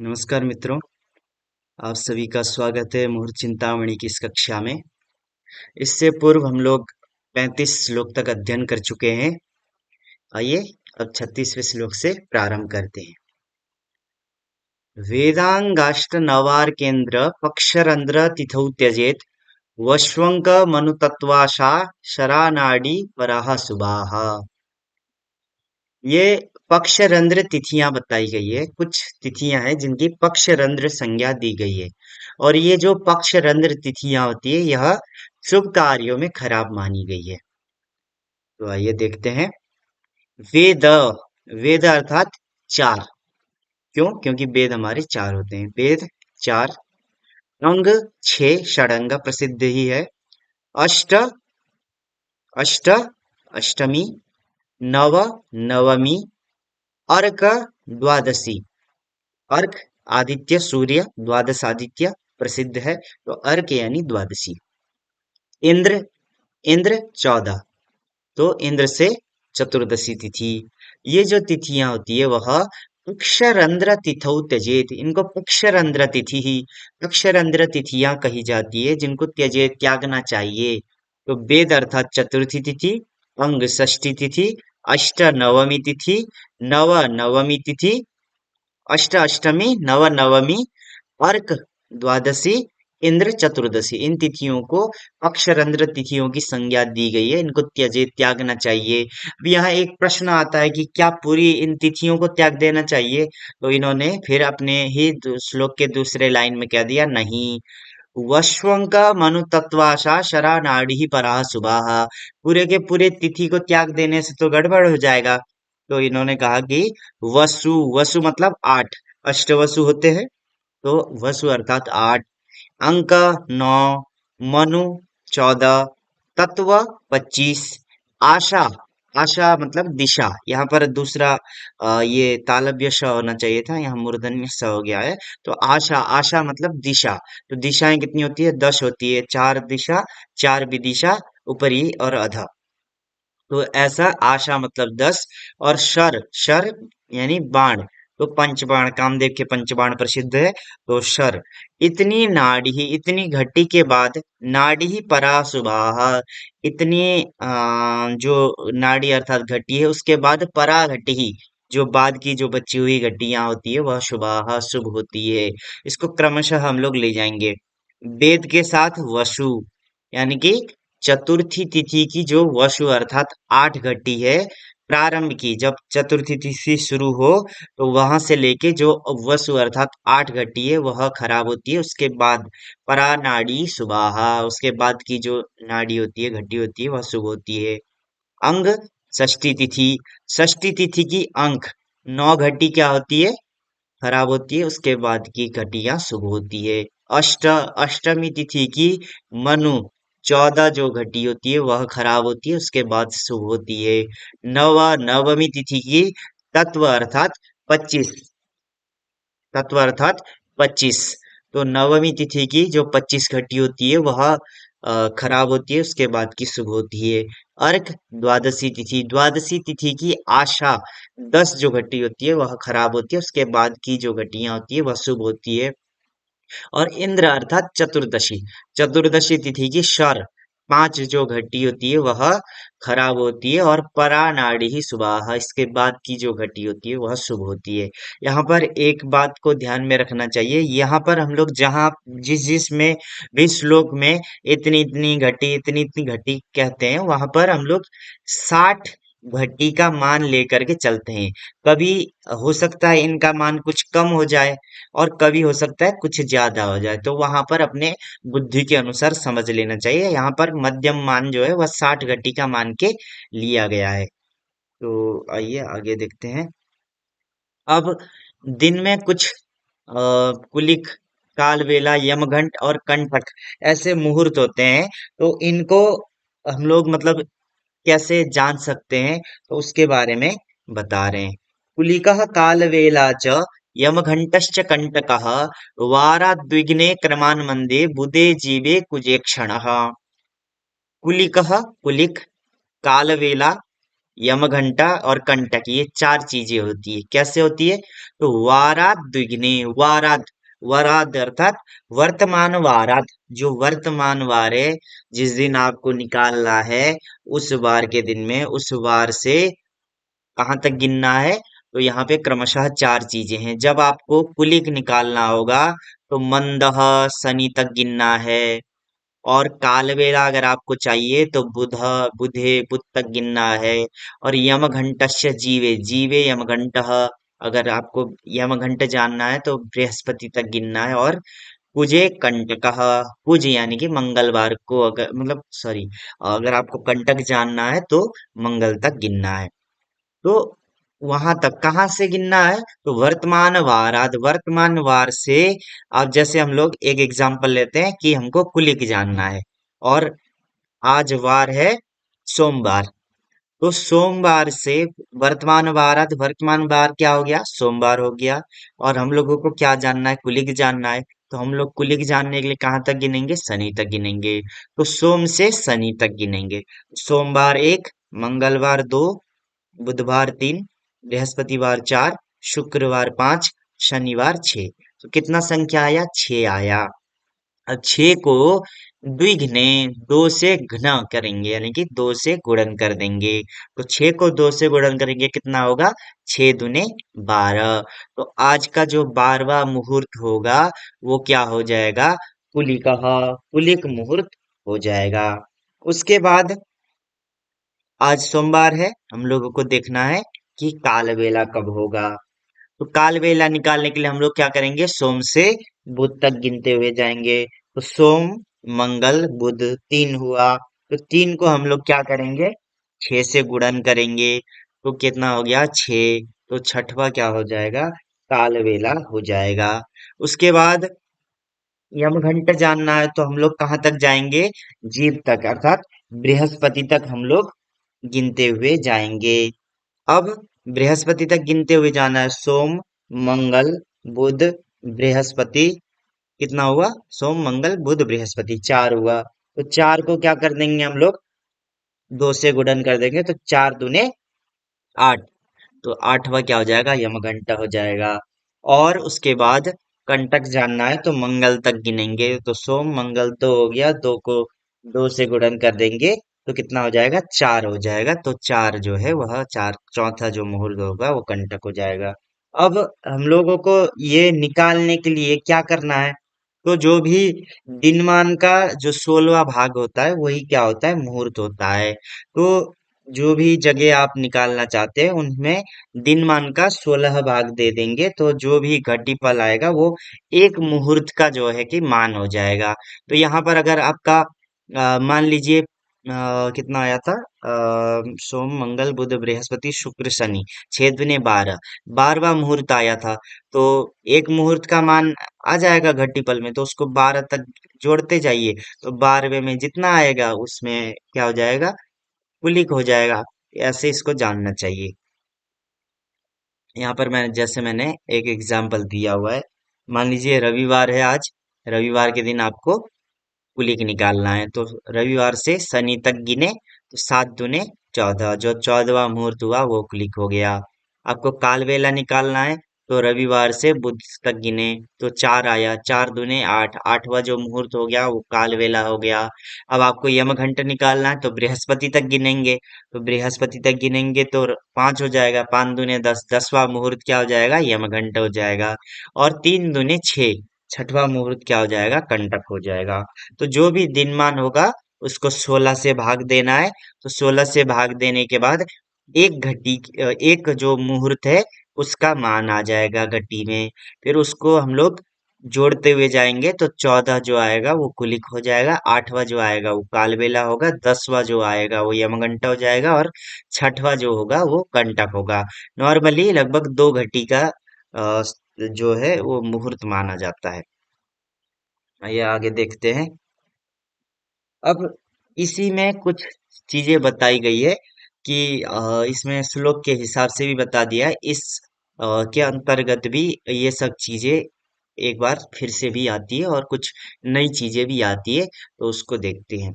नमस्कार मित्रों। आप सभी का स्वागत है मुहूर्त चिंतामणि की इस कक्षा में। इससे पूर्व हम लोग 35 श्लोक तक अध्ययन कर चुके हैं। आइए अब 36वें श्लोक से प्रारंभ करते हैं। वेदांगाष्ट नवार्केन्द्र पक्षरंध्र तिथौ त्यजेत वश्वंक मनुतत्वाशा शरानाड़ी पराह सुबाह। ये पक्षरंध्र तिथियां बताई गई है। कुछ तिथियां हैं जिनकी पक्षरंध्र संज्ञा दी गई है। और ये जो पक्षरंध्र तिथियां होती है यह शुभ कार्यों में खराब मानी गई है। तो आइए देखते हैं। वेद, वेद अर्थात चार। क्यों? क्योंकि वेद हमारे चार होते हैं। वेद चार। अंग छह, षडंग प्रसिद्ध ही है। अष्ट, अष्ट अष्टमी। नव, नवमी। अर्क द्वादशी। अर्क आदित्य सूर्य, द्वादश आदित्य प्रसिद्ध है, तो अर्क यानी द्वादशी। इंद्र, इंद्र 14, तो इंद्र से चतुर्दशी तिथि। ये जो तिथियां होती है वह पक्षरंध्र तिथौ त्यजेत, इनको पक्षरंध्र तिथि ही पक्षरंध्र तिथियां कही जाती है, जिनको त्यजेत त्यागना चाहिए। तो वेद अर्थात चतुर्थी तिथि, अंग षष्ठी तिथि, अष्ट नवमी तिथि, नव नवमी तिथि, अष्ट अष्टमी, नव नवमी, अर्क द्वादशी, इंद्र चतुर्दशी, इन तिथियों को अक्षरंध्र तिथियों की संज्ञा दी गई है। इनको त्यजे त्यागना चाहिए। अब यहाँ एक प्रश्न आता है कि क्या पूरी इन तिथियों को त्याग देना चाहिए? तो इन्होंने फिर अपने ही श्लोक के दूसरे लाइन में कह दिया, नहीं। वश्वंक मनु तत्वाशा शरा नाड़ी पराह सुबाह। पूरे के पूरे तिथि को त्याग देने से तो गड़बड़ हो जाएगा। तो इन्होंने कहा कि वसु, वसु मतलब आठ, अष्टवसु होते हैं, तो वसु अर्थात आठ। अंक 9, मनु 14, तत्व 25, आशा, आशा मतलब दिशा। यहाँ पर दूसरा ये तालव्य श होना चाहिए था, यहाँ मूर्धन्य स हो गया है। तो आशा, आशा मतलब दिशा। तो दिशाएं कितनी होती है? 10 होती है। चार दिशा, चार विदिशा, ऊपरी और अधः। तो ऐसा आशा मतलब 10। और शर, शर यानी बाण, तो पंचबाण, कामदेव के पंचबाण प्रसिद्ध है, तो शर। इतनी नाड़ी ही, इतनी घटी के बाद नाड़ी ही परा सुबाह, इतनी जो नाड़ी अर्थात घटी है उसके बाद परा घटी ही, जो बाद की जो बची हुई घटियां होती है वह शुभाह शुभ होती है। इसको क्रमशः हम लोग ले जाएंगे। वेद के साथ वसु, यानी कि चतुर्थी तिथि की जो वसु अर्थात आठ घटी है, प्रारंभ की जब चतुर्थी तिथि शुरू हो तो वहां से लेके जो वसु अर्थात आठ घटी है वह खराब होती है। उसके बाद परा नाड़ी सुबाहा, उसके बाद की जो नाड़ी होती है, घटी होती है, वह शुभ होती है। अंग षष्ठी तिथि, षष्ठी तिथि की अंक 9 घटी क्या होती है? खराब होती है। उसके बाद की घटिया शुभ होती है। अष्टमी तिथि की मनु 14 जो घटी होती है वह खराब होती है, उसके बाद शुभ होती है। नवमी तिथि की तत्व अर्थात 25, तत्व अर्थात 25, तो नवमी तिथि की जो 25 घटी होती है वह खराब होती है, उसके बाद की शुभ होती है। अर्क द्वादशी तिथि, द्वादशी तिथि की आशा 10 जो घटी होती है वह खराब होती है, उसके बाद की जो घटियां होती है वह शुभ होती है। और इंद्र अर्थात चतुर्दशी, चतुर्दशी तिथि की शर 5 जो घटी होती है वह खराब होती है। और परा नाड़ी ही सुबाह, इसके बाद की जो घटी होती है वह शुभ होती है। यहाँ पर एक बात को ध्यान में रखना चाहिए। यहाँ पर हम लोग जहाँ जिस जिस में भी श्लोक में इतनी इतनी घटी, इतनी इतनी घटी कहते हैं, वहां पर हम लोग 60 घटी का मान लेकर के चलते हैं। कभी हो सकता है इनका मान कुछ कम हो जाए और कभी हो सकता है कुछ ज्यादा हो जाए, तो वहां पर अपने बुद्धि के अनुसार समझ लेना चाहिए। यहाँ पर मध्यम मान जो है वह 60 घटी का मान के लिया गया है। तो आइए आगे देखते हैं। अब दिन में कुछ कुलिक, कालबेला, यमघंट और कंटक ऐसे मुहूर्त होते हैं। तो इनको हम लोग मतलब कैसे जान सकते हैं, तो उसके बारे में बता रहे हैं। कुलिकः कालवेला च यमघंटश्च कंटकः वाराद्विग्ने क्रमान्मन्दे बुधे जीवे कुजेक्षणः। कुलिकः कुलिक, कालवेला, यमघंटा और कंटक, ये चार चीजें होती है। कैसे होती है? तो वारात द्विगुणे, वारात, वराद अर्थात वर्तमान वारात, जो वर्तमान वार है, जिस दिन आपको निकालना है, उस वार के दिन में उस वार से कहाँ तक गिनना है? तो यहाँ पे क्रमशः चार चीजें हैं। जब आपको कुलिक निकालना होगा तो मंदह शनि तक गिनना है। और कालबेला अगर आपको चाहिए तो बुध, बुधे बुध तक गिनना है। और यमघंटस्य जीवे, जीवे यमघंटः, अगर आपको यमघंट जानना है तो बृहस्पति तक गिनना है। और कुजे कंटकः, कुज यानी कि मंगलवार को, अगर मतलब सॉरी, अगर आपको कंटक जानना है तो मंगल तक गिनना है। तो वहां तक कहाँ से गिनना है? तो वर्तमान वार, आज वर्तमान वार से। अब जैसे हम लोग एक एग्जांपल लेते हैं कि हमको कुलिक जानना है, और आज वार है सोमवार। तो सोमवार से वर्तमान वार, आज वर्तमान वार क्या हो गया? सोमवार हो गया। और हम लोगों को क्या जानना है? कुलिक जानना है। तो हम लोग कुलिक जानने के लिए कहाँ तक गिनेंगे? शनि तक गिनेंगे। तो सोम से शनि तक गिनेंगे। सोमवार एक, मंगलवार दो, बुधवार तीन, बृहस्पतिवार चार, शुक्रवार पांच, शनिवार छह। तो कितना संख्या आया? छह आया। अब छह को द्विघ्ने, दो से घ्न करेंगे, यानी कि दो से गुणन कर देंगे। तो छह को दो से गुणन करेंगे, कितना होगा? छह दुने 12। तो आज का जो 12वां मुहूर्त होगा वो क्या हो जाएगा? कुलिक, कुलिक मुहूर्त हो जाएगा। उसके बाद आज सोमवार है, हम लोगों को देखना है कि काल बेला कब होगा। तो काल बेला निकालने के लिए हम लोग क्या करेंगे? सोम से बुध तक गिनते हुए जाएंगे। तो सोम, मंगल, बुध, तीन हुआ। तो तीन को हम लोग क्या करेंगे? छह से गुणन करेंगे। तो कितना हो गया? छह। तो छठवा क्या हो जाएगा? काल बेला हो जाएगा। उसके बाद यमघंट जानना है तो हम लोग कहाँ तक जाएंगे? जीव तक, अर्थात बृहस्पति तक हम लोग गिनते हुए जाएंगे। अब बृहस्पति तक गिनते हुए जाना है। सोम, मंगल, बुध, बृहस्पति। कितना हुआ? सोम, मंगल, बुध, बृहस्पति, चार हुआ। तो चार को क्या कर देंगे हम लोग? दो से गुणन कर देंगे। तो चार दूने आठ। तो आठवां क्या हो जाएगा? यमघंटा हो जाएगा। और उसके बाद कंटक जानना है तो मंगल तक गिनेंगे। तो सोम मंगल तो हो गया, दो को दो से गुणन कर देंगे तो कितना हो जाएगा? चार हो जाएगा। तो चार जो है वह चार, चौथा जो मुहूर्त होगा वो कंटक हो जाएगा। अब हम लोगों को ये निकालने के लिए क्या करना है? तो जो भी दिनमान का जो 16वां भाग होता है वही क्या होता है? मुहूर्त होता है। तो जो भी जगह आप निकालना चाहते हैं उनमें दिनमान का 16 भाग दे देंगे, तो जो भी घटिपल आएगा वो एक मुहूर्त का जो है कि मान हो जाएगा। तो यहाँ पर अगर आपका मान लीजिए कितना आया था? सोम मंगल बुध बृहस्पति शुक्र शनि, छह दूने 12, 12वां मुहूर्त आया था। तो एक मुहूर्त का मान आ जाएगा घटिपल में, तो उसको 12 तक जोड़ते जाइए। तो 12वें में जितना आएगा उसमें क्या हो जाएगा? कुलिक हो जाएगा। ऐसे इसको जानना चाहिए। यहाँ पर मैंने एक एग्जाम्पल दिया हुआ है। मान लीजिए रविवार है आज, रविवार के दिन आपको कुलिक निकालना है। तो रविवार से शनि तक गिने तो सात दूने 14, जो 14वां मुहूर्त हुआ वो कुलिक हो गया। आपको काल बेला निकालना है तो रविवार से बुध तक गिने तो चार आया, चार दूने आठ, आठवां जो मुहूर्त हो गया वो काल बेला हो गया। अब आपको यमघंट निकालना है तो बृहस्पति तक गिनेंगे। तो बृहस्पति तक गिनेंगे तो पांच हो जाएगा, पांच दूने 10, 10वां मुहूर्त क्या हो जाएगा? यमघंट हो जाएगा। और तीन दूने 6, छठवां मुहूर्त क्या हो जाएगा? कंटक हो जाएगा। तो जो भी दिनमान होगा उसको 16 से भाग देना है। तो 16 से भाग देने के बाद एक घटी, एक जो मुहूर्त है उसका मान आ जाएगा घटी में। फिर उसको हम लोग जोड़ते हुए जाएंगे तो 14 जो आएगा वो कुलिक हो जाएगा, आठवां जो आएगा वो कालबेला होगा, 10वां जो आएगा वो यमघंटा हो जाएगा, और छठवां जो होगा वो कंटक होगा। नॉर्मली लगभग दो घटी का अ, जो है वो मुहूर्त माना जाता है। आइए आगे देखते हैं। अब इसी में कुछ चीजें बताई गई है कि इसमें श्लोक के हिसाब से भी बता दिया है। इस के अंतर्गत भी ये सब चीजें एक बार फिर से भी आती है और कुछ नई चीजें भी आती है, तो उसको देखते हैं।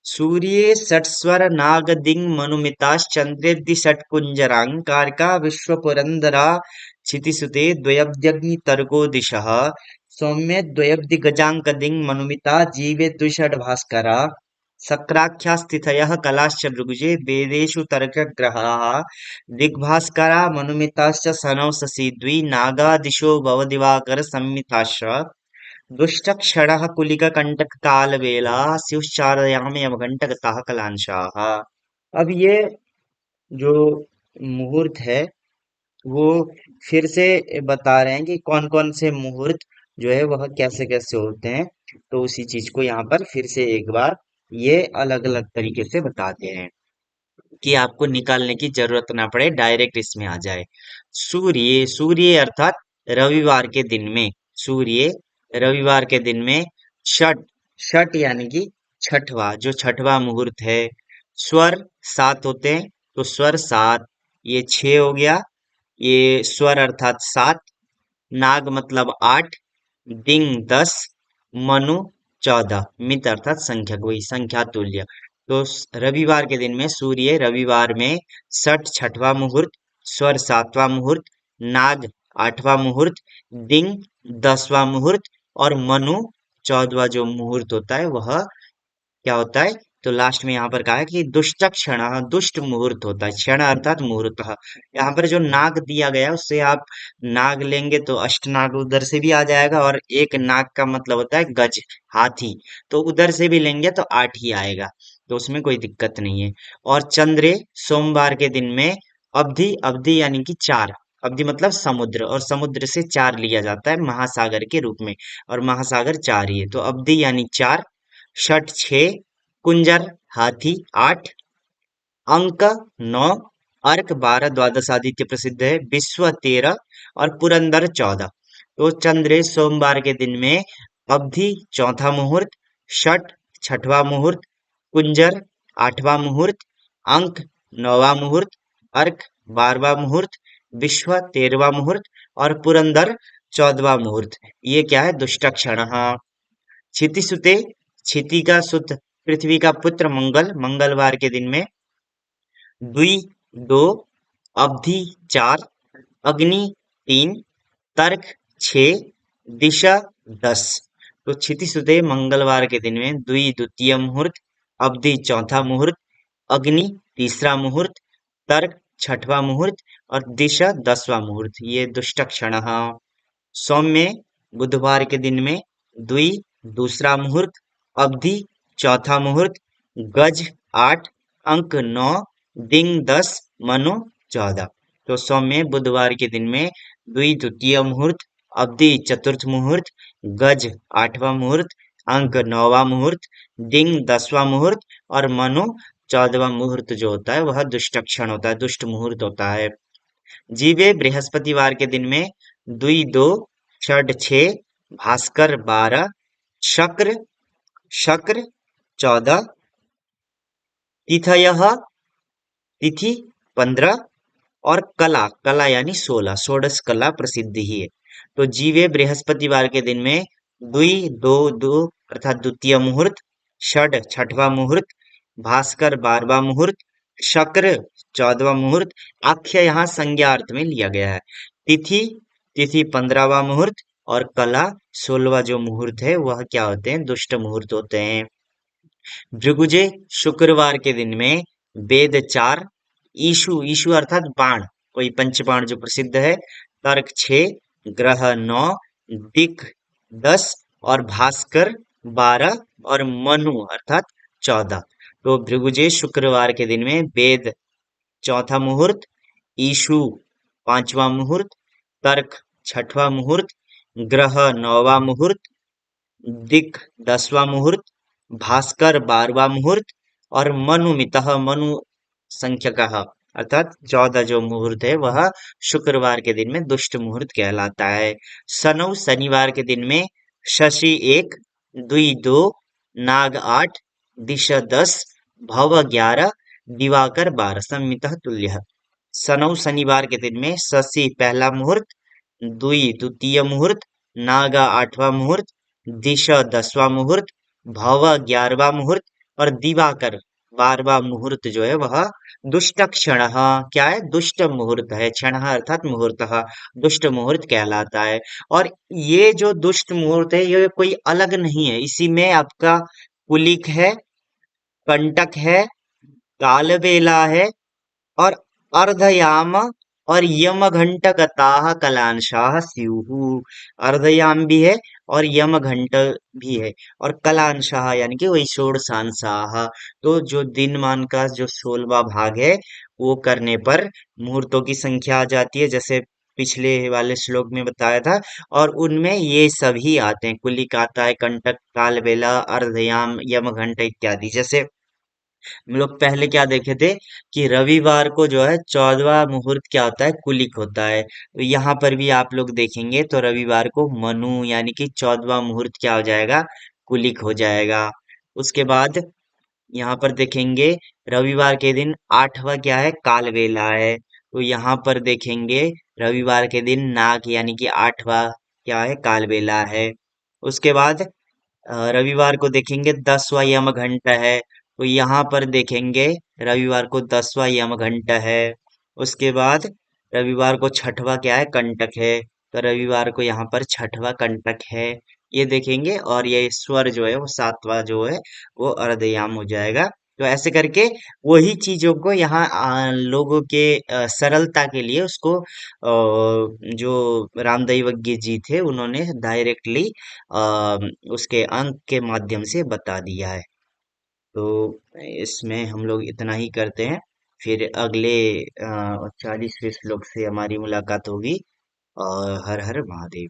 सूर्ये षट्स्वर नागदिङ् मनुमिताश्चन्द्रेद्धि षट्कुञ्जराङ्कारका विश्वपुरन्दरा क्षितिसुते द्वयब्द्यग्नितर्गो दिशः सौम्ये द्वयब्दिगजाङ्कदिङ् मनुमिता जीवे द्विषड्भास्करा शक्राख्यास्थितयः कलाश्च भृगुजे वेदेषु तर्कग्रहाः दिग्भास्करा मनुमिताश्च सनौ शशी द्वि नागादिशो भवदिवाकर संमिताश्च दुष्टक्षणः कुलिककण्टककालवेलाः स्युश्चारयामि अवघण्टगताः कलांशाः। अब ये जो मुहूर्त है वो फिर से बता रहे हैं कि कौन कौन से मुहूर्त जो है वह कैसे कैसे होते हैं। तो उसी चीज को यहाँ पर फिर से एक बार ये अलग अलग तरीके से बताते हैं कि आपको निकालने की जरूरत ना पड़े, डायरेक्ट इसमें आ जाए। सूर्य, सूर्य अर्थात रविवार के दिन में, सूर्य रविवार के दिन में। छठ, छठ यानी कि छठवा, जो छठवा मुहूर्त है। स्वर सात होते हैं, तो स्वर सात, ये छह हो गया। ये स्वर अर्थात सात, नाग मतलब आठ, दिंग 10, मनु 14, मित अर्थात संख्यक, वही संख्या तुल्य। तो रविवार के दिन में सूर्य रविवार में षठ छठवां मुहूर्त, स्वर सातवां मुहूर्त, नाग आठवां मुहूर्त, दिंग 10वां मुहूर्त और मनु 14वां जो मुहूर्त होता है वह क्या होता है। तो लास्ट में यहाँ पर कहा है कि दुष्ट क्षण, दुष्ट मुहूर्त होता है, क्षण अर्थात मुहूर्त। यहाँ पर जो नाग दिया गया है उससे आप नाग लेंगे तो अष्टनाग उधर से भी आ जाएगा, और एक नाग का मतलब होता है गज, हाथी, तो उधर से भी लेंगे तो आठ ही आएगा, तो उसमें कोई दिक्कत नहीं है। और चंद्रे सोमवार के दिन में अवधि, अवधि यानी कि चार, अवधि मतलब समुद्र, और समुद्र से चार लिया जाता है महासागर के रूप में, और महासागर चार ही है, तो अवधि यानी चार। षठ छह, कुंजर हाथी आठ, अंक 9, अर्क 12, द्वादश आदित्य प्रसिद्ध है, विश्व 13 और पुरंदर 14। तो चंद्र सोमवार के दिन में अवधि चौथा मुहूर्त, षठ छठवां मुहूर्त, कुंजर आठवां मुहूर्त, अंक नौवां मुहूर्त, अर्क 12वां मुहूर्त, विश्व 13वां मुहूर्त और पुरंदर 14वां मुहूर्त। ये क्या है, दुष्टक्षण। क्षिति सुते, क्षिति का सुत पृथ्वी का पुत्र मंगल, मंगलवार के दिन में द्वि 2, अवधि 4, अग्नि 3, तर्क 6, दिशा 10। तो क्षिति सुते मंगलवार के दिन में द्वि द्वितीय मुहूर्त, अवधि चौथा मुहूर्त, अग्नि तीसरा मुहूर्त, तर्क छठवां मुहूर्त और दिशा 10वां मुहूर्त, ये दुष्ट क्षण। सौम्य बुधवार के दिन में द्वि दूसरा मुहूर्त, अवधि चौथा मुहूर्त, गज 8, अंक 9, दिंग 10, मनु 14। तो सौम्य बुधवार के दिन में द्वि द्वितीय मुहूर्त, अवधि चतुर्थ मुहूर्त, गज आठवां मुहूर्त, अंक नौवां मुहूर्त, दिंग 10वां मुहूर्त और मनु 14वां मुहूर्त जो होता है वह दुष्ट क्षण होता है, दुष्ट मुहूर्त होता है। जीवे बृहस्पतिवार के दिन में द्वि 2, षड 6, भास्कर 12, शक्र शक्र 14, तिथयः तिथि 15 और कला, कला यानी 16, षोडश कला प्रसिद्ध ही है। तो जीवे बृहस्पतिवार के दिन में द्वि 2 2 अर्थात द्वितीय मुहूर्त, षड छठवां मुहूर्त, भास्कर 12वां मुहूर्त, शक्र 14वां मुहूर्त। आख्या यहाँ संज्ञा अर्थ में लिया गया है। तिथि, तिथि 15वां मुहूर्त और कला 16वां जो मुहूर्त है वह क्या होते हैं, दुष्ट मुहूर्त होते हैं। भृगुजे शुक्रवार के दिन में वेद 4, ईशु, ईशु अर्थात बाण, कोई पंचबाण जो प्रसिद्ध है, तर्क 6, ग्रह 9, दिक 10 और भास्कर 12 और मनु अर्थात 14। तो भृगुजे शुक्रवार के दिन में वेद चौथा मुहूर्त, ईशु पांचवा मुहूर्त, तर्क छठवां मुहूर्त, ग्रह नौवां मुहूर्त, दिक 10वां मुहूर्त, भास्कर 12वां मुहूर्त और मनुमितः, मनु संख्यकः अर्थात 14 जो मुहूर्त है वह शुक्रवार के दिन में दुष्ट मुहूर्त कहलाता है। शनौ शनिवार के दिन में शशि 1, द्वि 2, नाग 8, दिशा 10, भव 11, दिवाकर 12, संमितः तुल्य। शनौ शनिवार के दिन में शशि पहला मुहूर्त, द्वि द्वितीय मुहूर्त, नागा आठवां मुहूर्त, दिशा 10वां मुहूर्त, भव 11वां मुहूर्त और दिवाकर, बारवा मुहूर्त जो है वह दुष्ट क्षण, क्या है, दुष्ट मुहूर्त है, क्षण अर्थात मुहूर्त, दुष्ट मुहूर्त कहलाता है। और ये जो दुष्ट मुहूर्त है ये कोई अलग नहीं है, इसी में आपका कुलिक है, कंटक है, कालबेला है, और अर्धयाम और यमघंट गताः कलांशाः स्युः। अर्धयाम भी है और यमघंट भी है, और कलांशाः यानी कि वही षोडशांशाः। तो जो दिनमान का जो 16वां भाग है वो करने पर मुहूर्तों की संख्या आ जाती है, जैसे पिछले वाले श्लोक में बताया था। और उनमें ये सभी आते हैं, कुलिक आता है, कंटक, कालबेला, अर्धयाम, यमघंट इत्यादि। जैसे हम लोग पहले क्या देखे थे कि रविवार को जो है 14वां मुहूर्त क्या होता है, कुलिक होता है। तो यहाँ पर भी आप लोग देखेंगे तो रविवार को मनु यानी कि 14वां मुहूर्त क्या हो जाएगा, कुलिक हो जाएगा। उसके बाद यहाँ पर देखेंगे रविवार के दिन 8वां क्या है, कालबेला है। तो यहाँ पर देखेंगे रविवार के दिन नाग यानी कि 8वां क्या है, कालबेला है। उसके बाद रविवार को देखेंगे 10वां यमघंट है। तो यहाँ पर देखेंगे रविवार को 10वां यमघंट है। उसके बाद रविवार को छठवां क्या है, कंटक है। तो रविवार को यहाँ पर छठवां कंटक है, ये देखेंगे। और ये स्वर जो है वो 7वां जो है वो अर्धयाम हो जाएगा। तो ऐसे करके वही चीजों को यहाँ लोगों के सरलता के लिए उसको जो रामदैवज्ञ जी थे उन्होंने डायरेक्टली उसके अंक के माध्यम से बता दिया है। तो इसमें हम लोग इतना ही करते हैं। फिर अगले 40वें श्लोक से हमारी मुलाकात होगी। और हर हर महादेव।